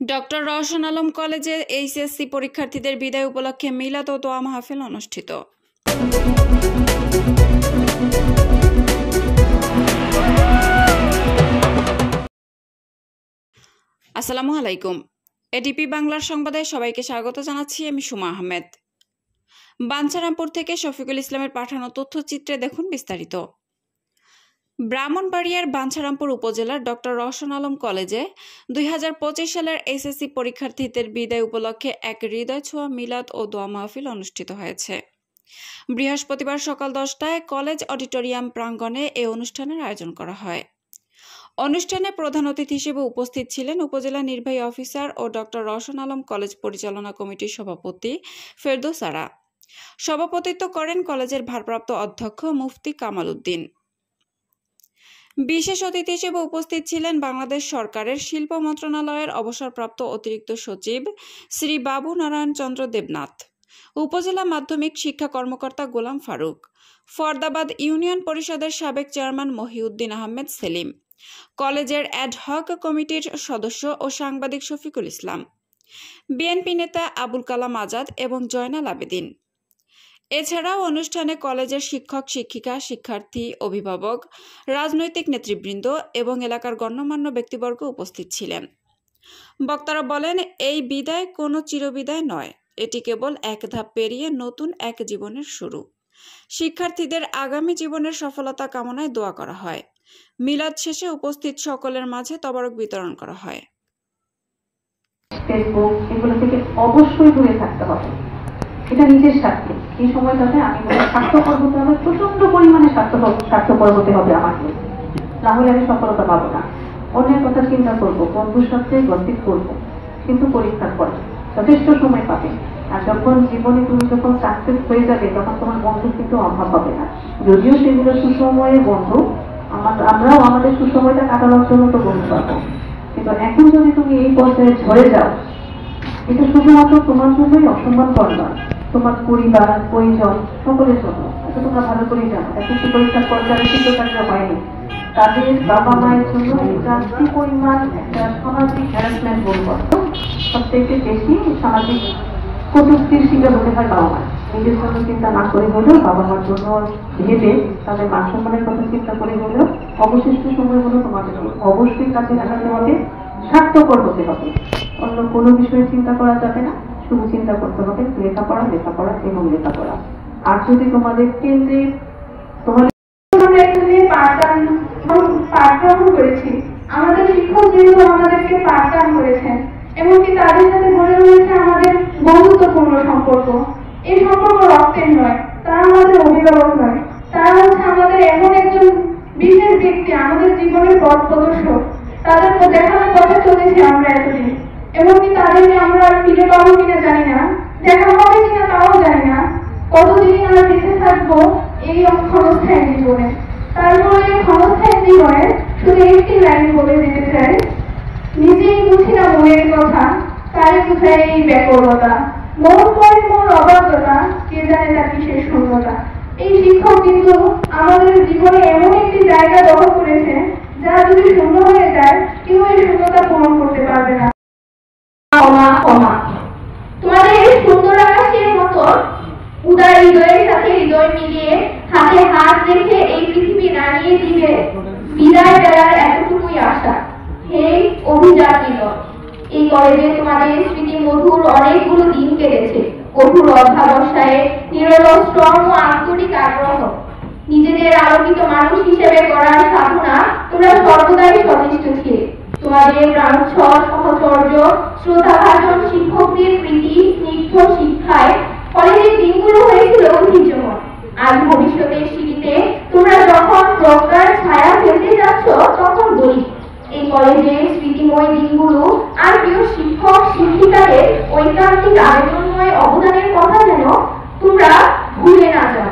Doctor Rowshan Alam কলেজে HSC পরীক্ষার্থীদের বিদায় উপলক্ষে মিলাদ ও দোয়া মাহফিল অনুষ্ঠিত। আসসালামু আলাইকুম। এডিপি বাংলার সংবাদে সবাইকে স্বাগত জানাচ্ছি। আমি সুমা আহমেদ। বাঞ্ছারামপুর থেকে শফিকুল ইসলামের পাঠানো তথ্যচিত্রে দেখুন বিস্তারিত। ব্রাহ্মণবাড়িয়ার বাঞ্ছারামপুর উপজেলার ডক্টর রওশন আলম কলেজে 2025 সালের এসএসসি পরীক্ষার্থীদের বিদায় উপলক্ষে এক হৃদয় ছোঁয়া মিলাদ ও দোয়া মাহফিল অনুষ্ঠিত হয়েছে। বৃহস্পতিবার সকাল 10টায় কলেজ অডিটোরিয়াম প্রাঙ্গণে এই অনুষ্ঠানের আয়োজন করা হয়। অনুষ্ঠানে প্রধান অতিথি হিসেবে উপস্থিত ছিলেন উপজেলা নির্বাহী অফিসার ও ডক্টর রওশন আলম কলেজ পরিচালনা কমিটির সভাপতি ফেরদৌস আরা। সভাপতিত্ব করেন কলেজের ভারপ্রাপ্ত অধ্যক্ষ মুফতি কামাল উদ্দিন। বিশেষ অতিথি হিসেবে উপস্থিত ছিলেন বাংলাদেশ সরকারের শিল্প মন্ত্রণালয়ের অবসরপ্রাপ্ত অতিরিক্ত সচিব শ্রী বাবু নারায়ণ চন্দ্র দেবনাথ, উপজেলা মাধ্যমিক শিক্ষা কর্মকর্তা গোলাম ফারুক, ফরদাবাদ ইউনিয়ন পরিষদের সাবেক চেয়ারম্যান মহিউদ্দিন আহমেদ সেলিম, কলেজের অ্যাডহক কমিটির সদস্য ও সাংবাদিক শফিকুল ইসলাম, বিএনপি নেতা আবুল কালাম আজাদ এবং জয়নাল আবেদিন। এছাড়াও অনুষ্ঠানে কলেজের শিক্ষক শিক্ষিকা, শিক্ষার্থী, অভিভাবক, রাজনৈতিক নেতৃবৃন্দ এবং এলাকার গণ্যমান্য ব্যক্তিবর্গ উপস্থিত ছিলেন। বক্তারা বলেন, এই বিদায় কোনো চিরবিদায় নয়, এটি কেবল এক ধাপ পেরিয়ে নতুন এক জীবনের শুরু। শিক্ষার্থীদের আগামী জীবনের সফলতা কামনায় দোয়া করা হয়। মিলাদ শেষে উপস্থিত সকলের মাঝে তবারক বিতরণ করা হয়। ফেসবুক এগুলো থেকে অবশ্যই দূরে থাকতে হবে, এটা নিজের স্বার্থে। এই সময়টাতে আমি স্বার্থপর হতে হবে, প্রচন্ড পরিমাণে স্বার্থপর হতে হবে আমাকে, না হলে আমি সফলতা পাবো না। অন্যের কথা চিন্তা করবো, বন্ধুর সাথে গসিপ করবো, কিন্তু পরীক্ষার পরে যথেষ্ট সময় পাবে। আর যখন জীবনে তুমি যখন সাকসেস হয়ে যাবে, তখন তোমার বন্ধু কিন্তু অভাব হবে না। যদিও সেগুলো সুসময়ের বন্ধু, আমরাও আমাদের সুসময়টা কাটানোর জন্য তো বন্ধু পাবো, কিন্তু এখন যদি তুমি এই পর্যায়ে ঝরে যাও, এটা শুধুমাত্র তোমার জন্যই অসম্মানকর নয়, তোমার পরিবার, পরিজন, সকলের জন্য। এটা তোমরা ভালো করে জানো, এসএসসি পরীক্ষার পর্যায়ে শিক্ষার্থীরা হয়নি, তাদের বাবা মায়ের জন্য এটা কি পরিমাণ একটা সামাজিক হ্যারাসমেন্ট বলবো, সবথেকে বেশি সামাজিক কটূক্তির শিকার হতে হয় বাবা মা। নিজের জন্য চিন্তা না করে হলেও বাবা মার জন্য ভেবে, তাদের মান সম্মানের কথা চিন্তা করে হলেও অবশিষ্ট সময়গুলো তোমাদের অবশ্যই কাছে লাগাতে হবে, স্বার্থপর হতে হবে। অন্য কোনো বিষয়ে চিন্তা করা যাবে না, শুধু চিন্তা করতে হবে লেখাপড়া, লেখাপড়া এবং লেখাপড়া। আর যদি তোমাদের কেন্দ্রে পাঠগ্রহণ করেছি, আমাদের শিক্ষক যেহেতু আমাদেরকে পাঠদান করেছেন, এমনকি তাদের সাথে গড়ে রয়েছে আমাদের বন্ধুত্বপূর্ণ সম্পর্ক। এই সম্পর্ক রক্তের নয়, তারা আমাদের অভিভাবক নয়, তারা হচ্ছে আমাদের এমন একজন বিশেষ ব্যক্তি, আমাদের জীবনের পথ প্রদর্শক। তাদের দেখানোর পথে চলেছি আমরা এতদিন, এমনকি তাদেরকে আমরা ফিরে পাবো কিনা জানি না, দেখা হবে কিনা তাও জানি না, কতদিন আমরা বেঁচে থাকবো এই ক্ষণস্থায়ী জীবনে। তারপরে ক্ষণস্থায়ী জীবনে শুধু একটি লাইন বলে দিতে চাই, নিজেই বুঝি না মনের কথা, তাই বুঝায় এই ব্যাকুলতা, মন করে মন অবাধ্যতা, কে জানে তার কিসের শূন্যতা। এই শিক্ষক কিন্তু আমাদের জীবনে এমন একটি জায়গা দখল করেছে, যা যদি শূন্য হয়ে যায়, কেউ এই শূন্যতা পূরণ করতে পারবে না। তোমাদের এই সুন্দর আকাশের মতো উদার হৃদয়ের সাথে হৃদয় মিলিয়ে হাতে হাত রেখে এই পৃথিবী দাঁড়িয়ে দিবে বিদায় বেলার এতটুকুই আশা। হে অভিযাত্রী, এই কলেজে তোমাদের স্মৃতি মধুর অনেকগুলো দিন কেটেছে, কঠোর অধ্যাবসায়ে, নিরলস শ্রম ও আন্তরিক আগ্রহ, নিজেদের আলোকিত মানুষ হিসেবে করার সাধনা তোমরা সর্বদাই সচেষ্ট ছিলে। তোমাদের প্রাণোচ্ছল সহচর্য, শ্রদ্ধাভাজন শিক্ষকদের প্রীতি, স্নিগ্ধ শিক্ষায় কলেজের দিনগুলো হয়েছিল ঐতিহ্যময়। আজ ভবিষ্যতের সিঁড়িতে তোমরা যখন প্রজ্ঞার ছায়া ফেলতে যাচ্ছ, তখন বলি, এই কলেজের স্মৃতিময় দিনগুলো আর প্রিয় শিক্ষক শিক্ষিকাদের ঐকান্তিক আবেদনময় অবদানের কথা যেন তোমরা ভুলে না যাও।